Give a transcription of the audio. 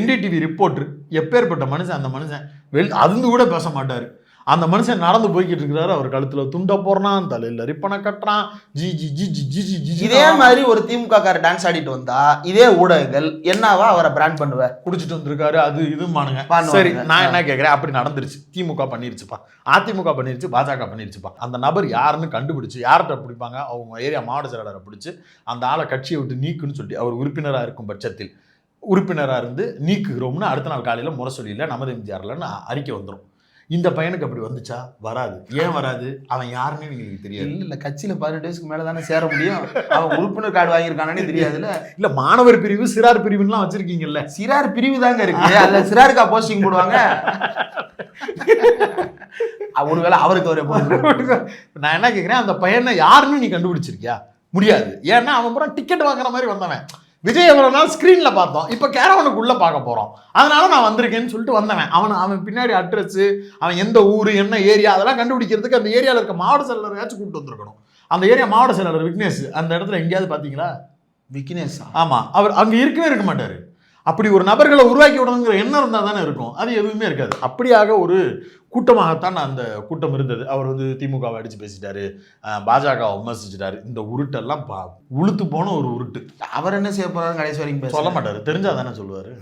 NDTV reporter எப்பேற்பட்ட மனுஷன் அந்த மனுஷன் அது கூட பேச மாட்டார். அந்த மனுஷன் நடந்து போய்கிட்டு இருக்கிறாரு, அவர் கழுத்துல துண்டை போடுறான், தலையில ரிப்பனை கட்டுறான், ஜி ஜி ஜி ஜி ஜி ஜி ஜி. இதே மாதிரி ஒரு திமுக கார டான்ஸ் ஆடிட்டு வந்தா இதே ஊடகங்கள் என்னவா அவரை பிராண்ட் பண்ணுவேன், குடிச்சிட்டு வந்திருக்காரு அது இதுமானுங்க. சரி, நான் என்ன கேட்குறேன், அப்படி நடந்துருச்சு, திமுக பண்ணிருச்சுப்பா, அதிமுக பண்ணிருச்சு, பாஜக பண்ணிருச்சுப்பா. அந்த நபர் யாருன்னு கண்டுபிடிச்சு யார்கிட்ட பிடிப்பாங்க, அவங்க ஏரியா மாவட்ட செயலாளரை பிடிச்சி அந்த ஆளை கட்சியை விட்டு நீக்குன்னு சொல்லி அவர் உறுப்பினராக இருக்கும் பட்சத்தில் உறுப்பினராக இருந்து நீக்குகிறோம்னு அடுத்த நாள் காலையில் முரசொலியில் நமது எம்ஜிஆர்லன்னு அறிக்கை வந்துடும். இந்த பையனுக்கு அப்படி வந்துச்சா? வராது. ஏன் வராது? அவன் யாருன்னு எங்களுக்கு தெரியாது. இல்ல கட்சியில 18 வயசுக்கு மேல தானே சேர முடியும். அவன் உறுப்பினர் கார்டு வாங்கியிருக்கானே தெரியாதுல்ல. இல்ல மாணவர் பிரிவு சிறார் பிரிவுலாம் வச்சிருக்கீங்கல்ல. சிறார் பிரிவு தாங்க இருக்கு, அதுல சிறாருக்கா போஸ்டிங் போடுவாங்க. ஒருவேளை அவருக்கு ஒரு நான் என்ன கேட்கிறேன், அந்த பையனை யாருன்னு நீ கண்டுபிடிச்சிருக்கியா? முடியாது. ஏன்னா அவன் பூரா டிக்கெட் வாங்குற மாதிரி வந்தவன். விஜய் எவ்வளோ நாள் ஸ்க்ரீனில் பார்த்தோம், இப்போ கேரவனுக்குள்ளே பார்க்க போகிறோம், அதனால நான் வந்திருக்கேன்னு சொல்லிட்டு வந்தவன். அவன் பின்னாடி அட்ரஸு, அவன் எந்த ஊர் என்ன ஏரியா அதெல்லாம் கண்டுபிடிக்கிறதுக்கு அந்த ஏரியாவில் இருக்க மாவட்ட செயலரையாச்சும் கூப்பிட்டு வந்திருக்கணும். அந்த ஏரியா மாவட்ட செயலாளர் விக்னேஷ் அந்த இடத்துல எங்கேயாவது பார்த்தீங்களா? விக்னேஷ், ஆமாம், அவர் அங்கே இருக்கவே இருக்க மாட்டார். அப்படி ஒரு நபர்களை உருவாக்கி விடணுங்கிற எண்ணம் இருந்தால் தானே இருக்கும். அது எதுவுமே இருக்காது. அப்படியாக ஒரு கூட்டமாகத்தான் அந்த கூட்டம் இருந்தது. அவர் திமுகவை அடித்து பேசிட்டாரு, பாஜகவை விமர்சிச்சிட்டாரு. இந்த உருட்டெல்லாம் உளுத்து போன ஒரு உருட்டு. அவர் என்ன செய்ய போறாரு கடைசி வரைக்கும் சொல்ல மாட்டார், தெரிஞ்சா தானே சொல்லுவார்.